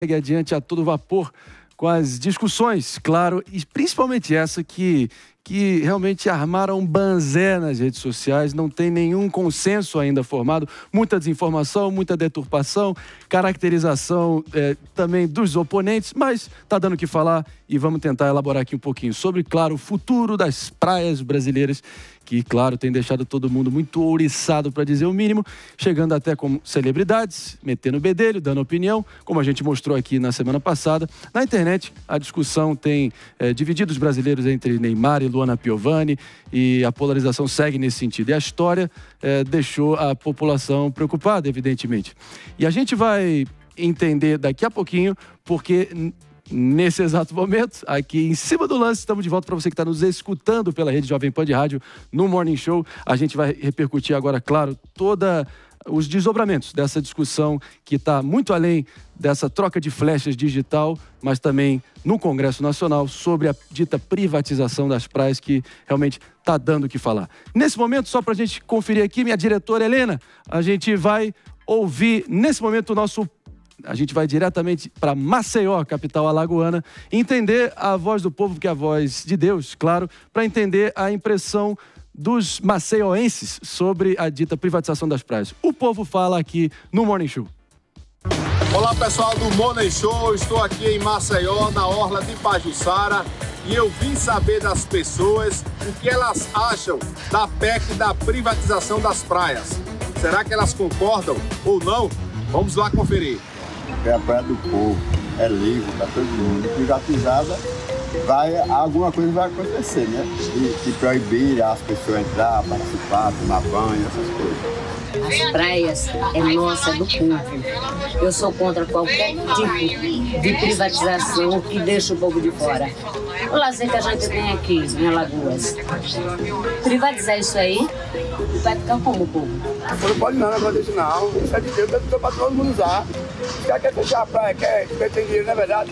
segue adiante a todo vapor com as discussões, claro, e principalmente essa que realmente armaram banzé nas redes sociais, não tem nenhum consenso ainda formado, muita desinformação, muita deturpação, caracterização também dos oponentes, mas está dando o que falar e vamos tentar elaborar aqui um pouquinho sobre, claro, o futuro das praias brasileiras, que, claro, tem deixado todo mundo muito ouriçado, para dizer o mínimo, chegando até como celebridades, metendo bedelho, dando opinião, como a gente mostrou aqui na semana passada. Na internet, a discussão tem dividido os brasileiros entre Neymar e Luana Piovani, e a polarização segue nesse sentido. E a história deixou a população preocupada, evidentemente. E a gente vai entender daqui a pouquinho, porque nesse exato momento, aqui em cima do lance, estamos de volta para você que está nos escutando pela rede Jovem Pan de Rádio no Morning Show. A gente vai repercutir agora, claro, todos os desdobramentos dessa discussão que está muito além dessa troca de flechas digital, mas também no Congresso Nacional sobre a dita privatização das praias, que realmente está dando o que falar. Nesse momento, só para a gente conferir aqui, minha diretora Helena, a gente vai ouvir nesse momento a gente vai diretamente para Maceió, capital alagoana, entender a voz do povo, que é a voz de Deus, claro, para entender a impressão dos maceioenses sobre a dita privatização das praias. O povo fala aqui no Morning Show. Olá, pessoal do Morning Show, estou aqui em Maceió, na orla de Pajuçara, e eu vim saber das pessoas o que elas acham da PEC da privatização das praias. Será que elas concordam ou não? Vamos lá conferir. É a praia do povo, é livre para todo mundo. Privatizada, alguma coisa vai acontecer, né? De proibir as pessoas entrar, participar, tomar banho, essas coisas. As praias é nossa, do povo. Eu sou contra qualquer tipo de privatização que deixa o povo de fora. O lazer que a gente tem aqui em Alagoas. Privatizar isso aí, vai ficar como o povo? Não pode não, negócio desse não. Isso é de Deus, é para todo mundo usar. Quer fechar a praia, quer ter dinheiro, não é verdade?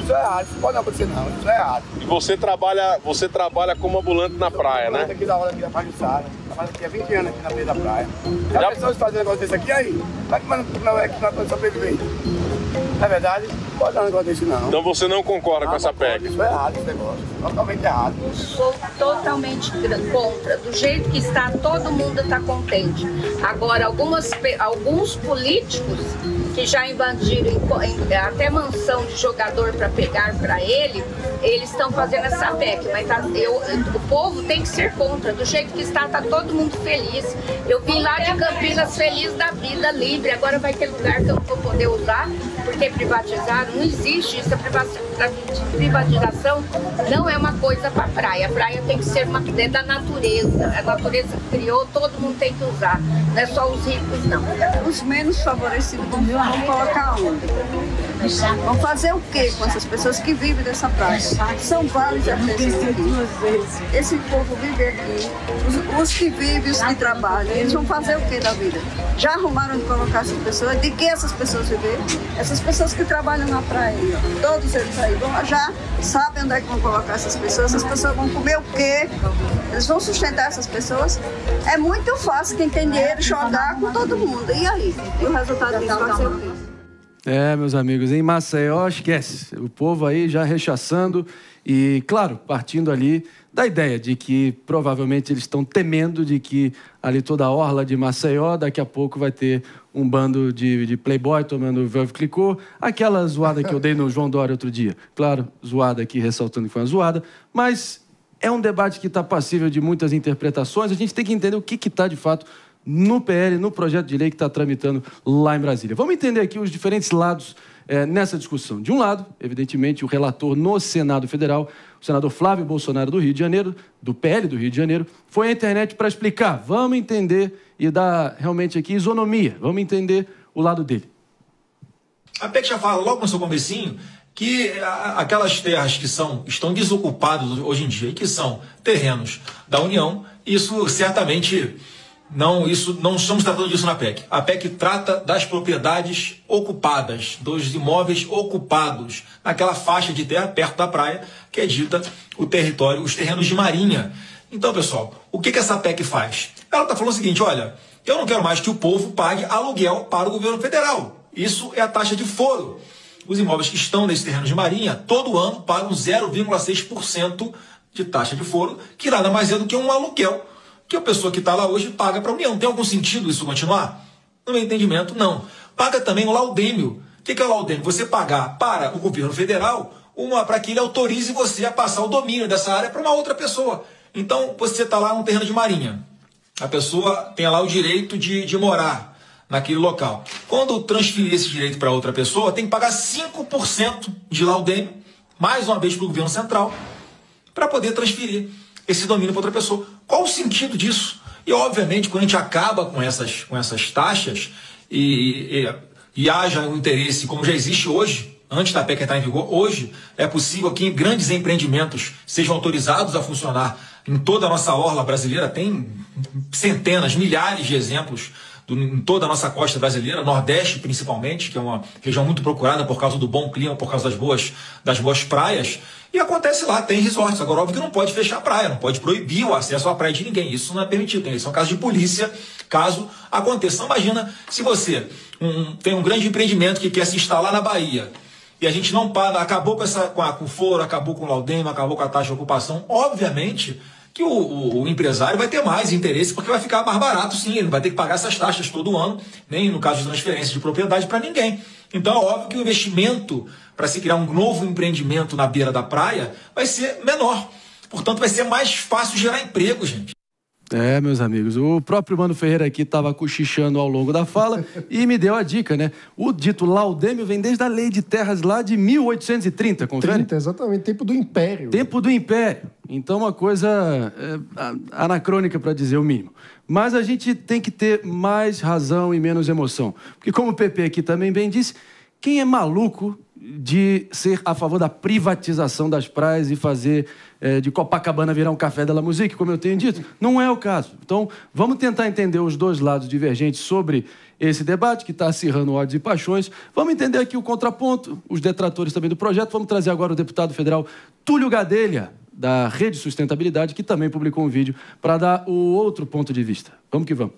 Isso é errado, isso pode não acontecer não, isso é errado. E você trabalha como ambulante na praia, né? Aqui da hora aqui da Pajuçara, trabalho aqui há 20 anos aqui na beira da praia. Já pensou em fazer um negócio desse aqui aí? Vai que não é que não sobreviver. Não é verdade? Não pode dar um negócio desse não. Então você não concorda com essa PEC? Isso é errado, esse negócio. Totalmente errado. Sou totalmente contra. Do jeito que está, todo mundo está contente. Agora, alguns políticos que já invadiram até mansão de jogador para pegar para eles estão fazendo essa PEC. Mas o povo tem que ser contra. Do jeito que está, todo mundo feliz. Eu vim lá de Campinas feliz da vida, livre. Agora vai ter lugar que eu não vou poder usar, porque privatizaram. Não existe isso. A privatização não é uma coisa para a praia. A praia tem que ser é da natureza. A natureza criou, todo mundo tem que usar. Não é só os ricos, não. Os menos favorecidos vão colocar onde? Vão fazer o quê com essas pessoas que vivem dessa praia? São vários artistas aqui. Esse povo vive aqui. Os que vivem, os que trabalham, eles vão fazer o quê da vida? Já arrumaram de colocar essas pessoas? De que essas pessoas vivem? Essas pessoas que trabalham na praia, todos eles aí já sabem onde é que vão colocar essas pessoas vão comer o quê? Eles vão sustentar essas pessoas? É muito fácil quem tem dinheiro jogar com todo mundo. E aí? E o resultado disso vai ser o quê? Meus amigos, em Maceió, esquece. O povo aí já rechaçando e, claro, partindo ali da ideia de que provavelmente eles estão temendo de que ali toda a orla de Maceió daqui a pouco vai ter um bando de playboy tomando Veuve Clicquot, aquela zoada que eu dei no João Dória outro dia. Claro, zoada aqui, ressaltando que foi uma zoada, mas é um debate que está passível de muitas interpretações. A gente tem que entender o que está, de fato, no PL, no projeto de lei que está tramitando lá em Brasília. Vamos entender aqui os diferentes lados nessa discussão. De um lado, evidentemente, o relator no Senado Federal, o senador Flávio Bolsonaro do Rio de Janeiro, do PL do Rio de Janeiro, foi à internet para explicar. Vamos entender e dar realmente aqui isonomia. Vamos entender o lado dele. A PEC já fala logo no seu comecinho que aquelas terras que estão desocupadas hoje em dia e que são terrenos da União, isso certamente não estamos tratando disso na PEC. A PEC trata das propriedades ocupadas, dos imóveis ocupados naquela faixa de terra perto da praia, que é dita o território, os terrenos de marinha. Então, pessoal, o que essa PEC faz? Ela está falando o seguinte, olha, eu não quero mais que o povo pague aluguel para o governo federal. Isso é a taxa de foro. os imóveis que estão nesses terrenos de marinha, todo ano pagam 0,6% de taxa de foro, que nada mais é do que um aluguel que a pessoa que está lá hoje paga para a União. Tem algum sentido isso continuar? No meu entendimento, não. Paga também o laudêmio. O que é o laudêmio? Você pagar para o governo federal para que ele autorize você a passar o domínio dessa área para uma outra pessoa. Então, você está lá num terreno de marinha. A pessoa tem lá o direito de morar naquele local. Quando transferir esse direito para outra pessoa, tem que pagar 5% de laudêmio, mais uma vez para o governo central, para poder transferir esse domínio para outra pessoa. Qual o sentido disso? E, obviamente, quando a gente acaba com essas taxas e haja um interesse, como já existe hoje, antes da PEC entrar em vigor, hoje é possível que grandes empreendimentos sejam autorizados a funcionar em toda a nossa orla brasileira. Tem centenas, milhares de exemplos em toda a nossa costa brasileira, Nordeste principalmente, que é uma região muito procurada por causa do bom clima, por causa das boas praias. E acontece lá, tem resorts. Agora, óbvio que não pode fechar a praia, não pode proibir o acesso à praia de ninguém. Isso não é permitido. Isso é um caso de polícia, caso aconteça. Imagina se você tem um grande empreendimento que quer se instalar na Bahia e a gente não paga, acabou com o foro, acabou com o laudêmio, acabou com a taxa de ocupação. Obviamente que o empresário vai ter mais interesse, porque vai ficar mais barato, sim. Ele não vai ter que pagar essas taxas todo ano, nem no caso de transferência de propriedade para ninguém. Então é óbvio que o investimento para se criar um novo empreendimento na beira da praia vai ser menor. Portanto, vai ser mais fácil gerar emprego, gente. Meus amigos, o próprio Mano Ferreira aqui estava cochichando ao longo da fala e me deu a dica, né? O dito laudêmio vem desde a Lei de Terras lá de 1830, confere? 30, exatamente, tempo do Império. Tempo do Império. Então, uma coisa anacrônica, para dizer o mínimo. Mas a gente tem que ter mais razão e menos emoção. Porque, como o PP aqui também bem disse, quem é maluco de ser a favor da privatização das praias e fazer de Copacabana virar um café da la musique, como eu tenho dito? Não é o caso. Então, vamos tentar entender os dois lados divergentes sobre esse debate que está acirrando ódios e paixões. Vamos entender aqui o contraponto, os detratores também do projeto. Vamos trazer agora o deputado federal Túlio Gadelha, da Rede Sustentabilidade, que também publicou um vídeo para dar o outro ponto de vista. Vamos que vamos.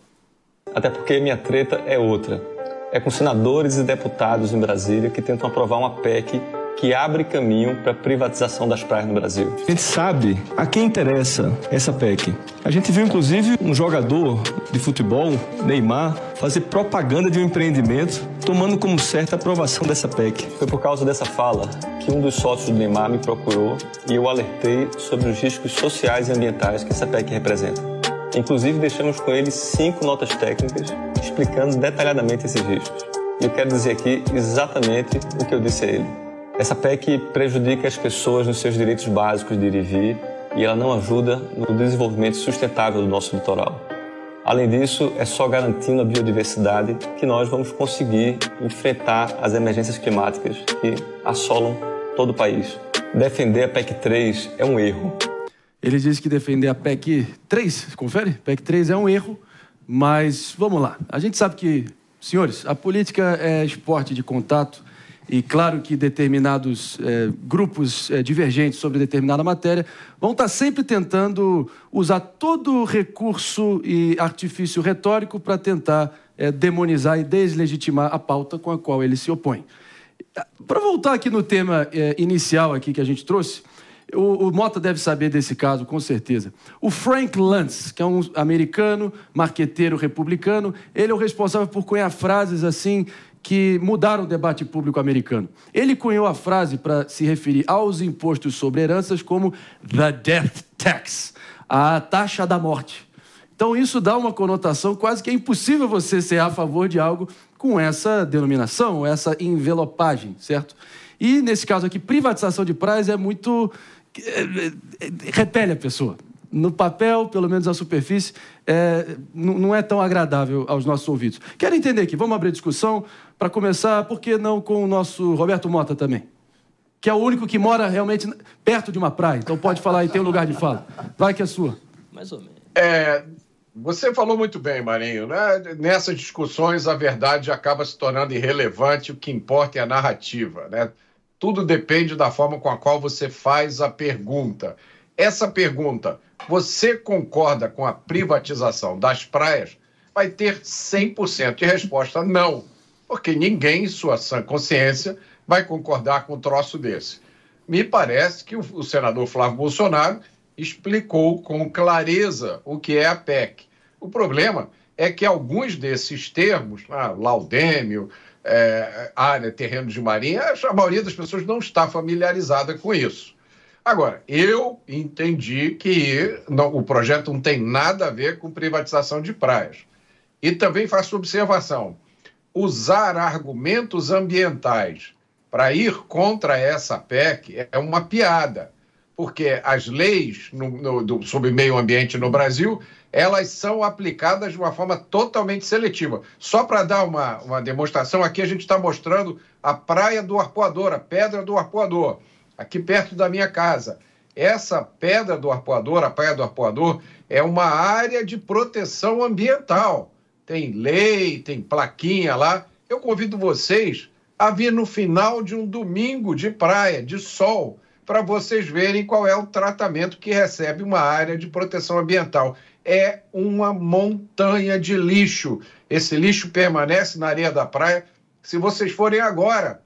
Até porque minha treta é outra. É com senadores e deputados em Brasília que tentam aprovar uma PEC que abre caminho para a privatização das praias no Brasil. A gente sabe a quem interessa essa PEC. A gente viu, inclusive, um jogador de futebol, Neymar, fazer propaganda de um empreendimento, tomando como certa a aprovação dessa PEC. Foi por causa dessa fala que um dos sócios do Neymar me procurou e eu alertei sobre os riscos sociais e ambientais que essa PEC representa. Inclusive, deixamos com ele 5 notas técnicas explicando detalhadamente esses riscos. E eu quero dizer aqui exatamente o que eu disse a ele. Essa PEC prejudica as pessoas nos seus direitos básicos de ir e vir e ela não ajuda no desenvolvimento sustentável do nosso litoral. Além disso, é só garantindo a biodiversidade que nós vamos conseguir enfrentar as emergências climáticas que assolam todo o país. Defender a PEC 3 é um erro. Ele disse que defender a PEC 3, confere? PEC 3 é um erro, mas vamos lá. A gente sabe que, senhores, a política é esporte de contato e claro que determinados grupos divergentes sobre determinada matéria vão estar sempre tentando usar todo recurso e artifício retórico para tentar demonizar e deslegitimar a pauta com a qual ele se opõe. Para voltar aqui no tema inicial aqui que a gente trouxe, o Mota deve saber desse caso, com certeza. O Frank Luntz, que é um americano, marqueteiro republicano, ele é o responsável por cunhar frases assim que mudaram o debate público americano. Ele cunhou a frase para se referir aos impostos sobre heranças como the death tax, a taxa da morte. Então isso dá uma conotação quase que é impossível você ser a favor de algo com essa denominação, essa envelopagem, certo? E nesse caso aqui, privatização de praias é muito... repele a pessoa. No papel, pelo menos na superfície, não é tão agradável aos nossos ouvidos. Quero entender aqui, vamos abrir discussão. Para começar, por que não com o nosso Roberto Mota também? Que é o único que mora realmente perto de uma praia. Então pode falar e tem um lugar de fala. Vai que é sua. Mais ou menos. Você falou muito bem, Marinho, né? Nessas discussões a verdade acaba se tornando irrelevante, o que importa é a narrativa, né? Tudo depende da forma com a qual você faz a pergunta. Essa pergunta, você concorda com a privatização das praias? Vai ter 100% de resposta não, porque ninguém, em sua sã consciência, vai concordar com um troço desse. Me parece que o senador Flávio Bolsonaro explicou com clareza o que é a PEC. O problema é que alguns desses termos, laudêmio, área, terrenos de marinha, a maioria das pessoas não está familiarizada com isso. Agora, eu entendi que o projeto não tem nada a ver com privatização de praias. E também faço observação, usar argumentos ambientais para ir contra essa PEC é uma piada, porque as leis sobre meio ambiente no Brasil, elas são aplicadas de uma forma totalmente seletiva. Só para dar uma demonstração, aqui a gente está mostrando a Praia do Arpoador, a Pedra do Arpoador, aqui perto da minha casa. Essa Pedra do Arpoador, a Praia do Arpoador, é uma área de proteção ambiental. Tem lei, tem plaquinha lá. Eu convido vocês a vir no final de um domingo de praia, de sol, para vocês verem qual é o tratamento que recebe uma área de proteção ambiental. É uma montanha de lixo. Esse lixo permanece na areia da praia. Se vocês forem agora,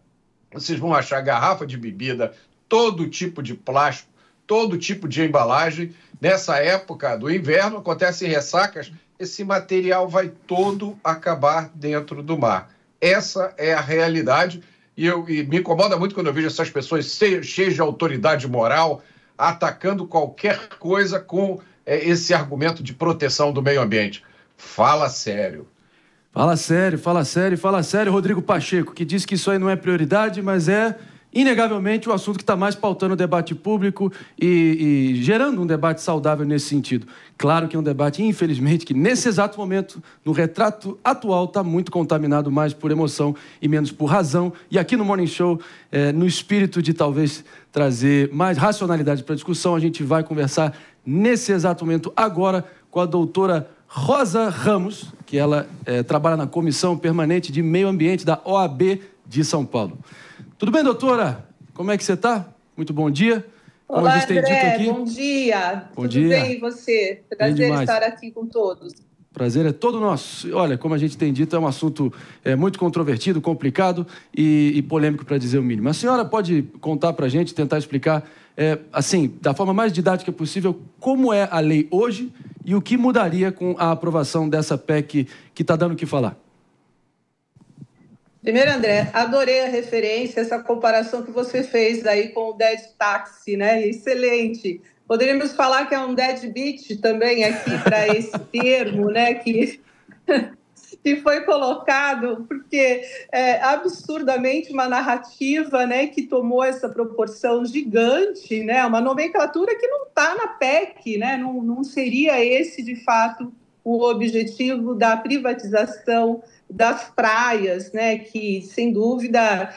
vocês vão achar garrafa de bebida, todo tipo de plástico, todo tipo de embalagem. Nessa época do inverno, acontecem ressacas, esse material vai todo acabar dentro do mar. Essa é a realidade e me incomoda muito quando eu vejo essas pessoas cheias de autoridade moral atacando qualquer coisa com esse argumento de proteção do meio ambiente. Fala sério. Fala sério, Rodrigo Pacheco, que diz que isso aí não é prioridade, mas é inegavelmente o assunto que está mais pautando o debate público e gerando um debate saudável nesse sentido. Claro que é um debate, infelizmente, que nesse exato momento, no retrato atual, está muito contaminado mais por emoção e menos por razão. E aqui no Morning Show, no espírito de talvez trazer mais racionalidade para a discussão, a gente vai conversar nesse exato momento agora com a doutora Rosa Ramos, que ela trabalha na Comissão Permanente de Meio Ambiente da OAB de São Paulo. Tudo bem, doutora? Como é que você está? Muito bom dia. Como Olá, a gente tem André, dito aqui. bom dia. Tudo bem, e você? Prazer estar aqui com todos. Prazer é todo nosso. Olha, como a gente tem dito, é um assunto muito controvertido, complicado e polêmico, para dizer o mínimo. A senhora pode contar para a gente, tentar explicar, assim, da forma mais didática possível, como é a lei hoje e o que mudaria com a aprovação dessa PEC que está dando o que falar? Primeiro, André, adorei a referência, essa comparação que você fez aí com o dead taxi, né? Excelente. Poderíamos falar que é um deadbeat também aqui para esse termo, né? Que foi colocado, porque é absurdamente uma narrativa, né, que tomou essa proporção gigante, né? Uma nomenclatura que não está na PEC, né? Não seria esse, de fato, o objetivo da privatização das praias, né, que, sem dúvida,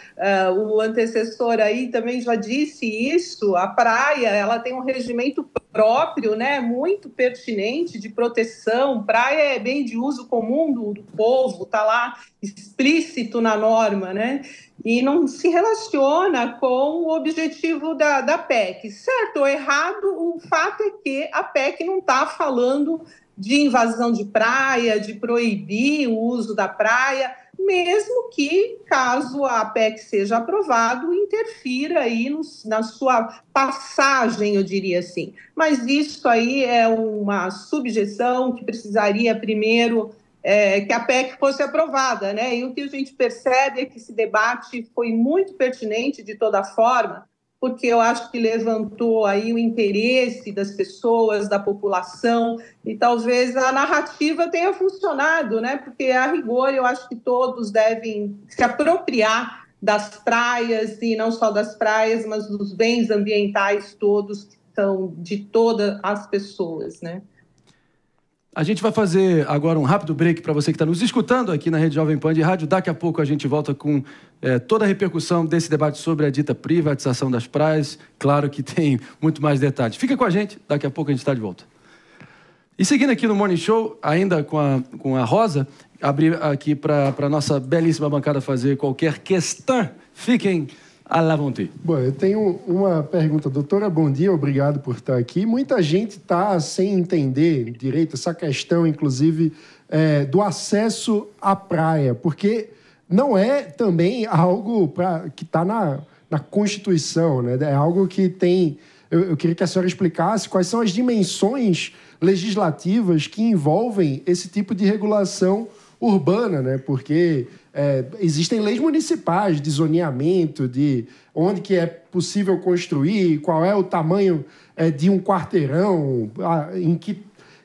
o antecessor aí também já disse isso, a praia, ela tem um regimento próprio, né, muito pertinente de proteção, praia é bem de uso comum do povo, está lá explícito na norma, né, e não se relaciona com o objetivo da PEC. Certo ou errado, o fato é que a PEC não está falando de invasão de praia, de proibir o uso da praia, mesmo que, caso a PEC seja aprovada, interfira aí na sua passagem, eu diria assim. Mas isso aí é uma subjeção que precisaria primeiro que a PEC fosse aprovada, né? E o que a gente percebe é que esse debate foi muito pertinente de toda forma, porque eu acho que levantou aí o interesse das pessoas, da população, e talvez a narrativa tenha funcionado, né? Porque, a rigor, eu acho que todos devem se apropriar das praias, e não só das praias, mas dos bens ambientais todos, que são de todas as pessoas, né? A gente vai fazer agora um rápido break para você que está nos escutando aqui na Rede Jovem Pan de Rádio. Daqui a pouco a gente volta com toda a repercussão desse debate sobre a dita privatização das praias. Claro que tem muito mais detalhes. Fica com a gente, daqui a pouco a gente está de volta. E seguindo aqui no Morning Show, ainda com a Rosa, abrir aqui para a nossa belíssima bancada fazer qualquer questão. Fiquem à la vontade. Bom, eu tenho uma pergunta. Doutora, bom dia, obrigado por estar aqui. Muita gente está sem entender direito essa questão, inclusive, do acesso à praia, porque não é também algo que está na Constituição, né? É algo que tem... Eu queria que a senhora explicasse quais são as dimensões legislativas que envolvem esse tipo de regulação urbana, né? Porque existem leis municipais de zoneamento, de onde que é possível construir, qual é o tamanho de um quarteirão,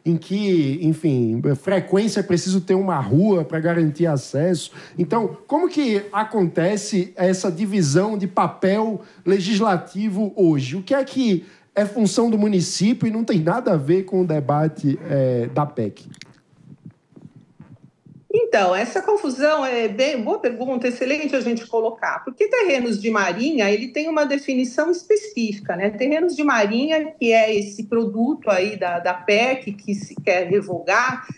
em que, enfim, frequência é preciso ter uma rua para garantir acesso. Então, como que acontece essa divisão de papel legislativo hoje? O que é função do município e não tem nada a ver com o debate da PEC? Então, essa confusão é bem boa pergunta, excelente a gente colocar, porque terrenos de marinha, ele tem uma definição específica, né? Terrenos de marinha, que é esse produto aí da PEC que se quer revogar,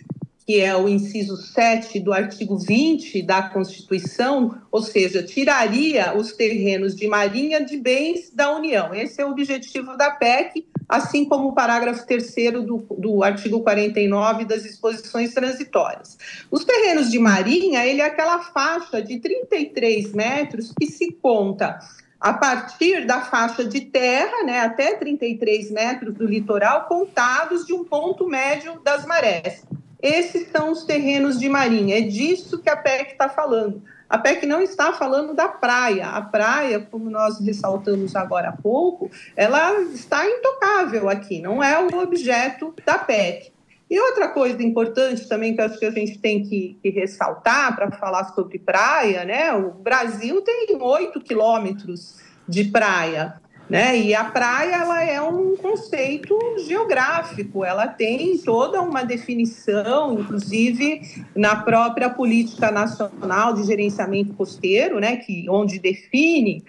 que é o inciso 7 do artigo 20 da Constituição, ou seja, tiraria os terrenos de marinha de bens da União. Esse é o objetivo da PEC, assim como o parágrafo 3º do artigo 49 das disposições transitórias. Os terrenos de marinha, ele é aquela faixa de 33 metros que se conta a partir da faixa de terra, né, até 33 metros do litoral, contados de um ponto médio das marés. Esses são os terrenos de marinha, é disso que a PEC está falando. A PEC não está falando da praia. A praia, como nós ressaltamos agora há pouco, ela está intocável aqui, não é o objeto da PEC. E outra coisa importante também que eu acho que a gente tem que ressaltar para falar sobre praia, né? O Brasil tem 8 quilômetros de praia, né? E a praia, ela é um conceito geográfico, ela tem toda uma definição, inclusive na própria Política Nacional de Gerenciamento Costeiro, né? Onde define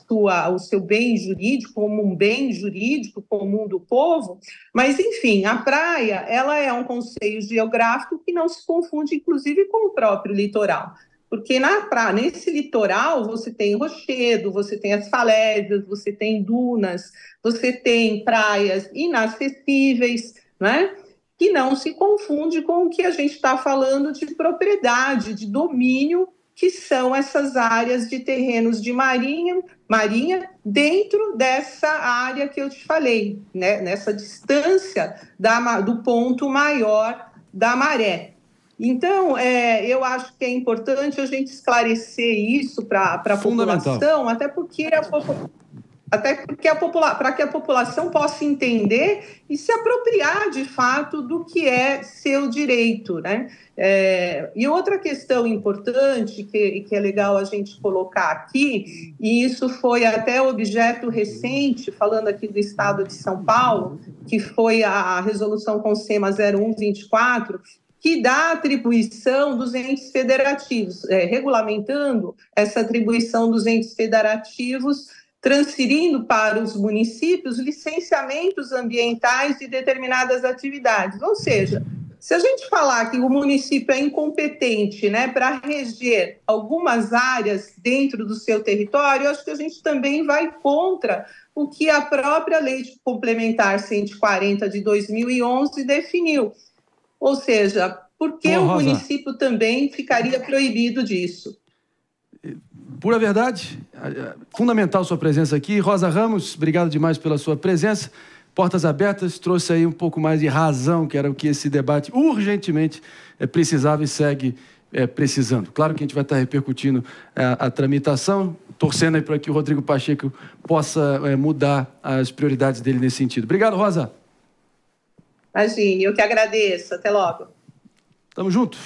o seu bem jurídico como um bem jurídico comum do povo, mas, enfim, a praia, ela é um conceito geográfico que não se confunde, inclusive, com o próprio litoral. Porque nesse litoral você tem rochedo, você tem as falésias, você tem dunas, você tem praias inacessíveis, né? Que não se confunde com o que a gente está falando de propriedade, de domínio, que são essas áreas de terrenos de marinha dentro dessa área que eu te falei, né? Nessa distância do ponto maior da maré. Então, eu acho que é importante a gente esclarecer isso para a população, até para que a população possa entender e se apropriar de fato do que é seu direito, né? E outra questão importante que é legal a gente colocar aqui, e isso foi até objeto recente, falando aqui do estado de São Paulo, que foi a resolução CONSEMA 0124, que dá atribuição dos entes federativos, regulamentando essa atribuição dos entes federativos, transferindo para os municípios licenciamentos ambientais de determinadas atividades. Ou seja, se a gente falar que o município é incompetente, né, para reger algumas áreas dentro do seu território, eu acho que a gente também vai contra o que a própria Lei Complementar 140 de 2011 definiu. Ou seja, por que o município também ficaria proibido disso? Pura verdade, fundamental sua presença aqui. Rosa Ramos, obrigado demais pela sua presença. Portas abertas, trouxe aí um pouco mais de razão, que era o que esse debate urgentemente precisava e segue precisando. Claro que a gente vai estar repercutindo a tramitação, torcendo aí para que o Rodrigo Pacheco possa mudar as prioridades dele nesse sentido. Obrigado, Rosa. Imagine, eu que agradeço. Até logo. Tamo junto.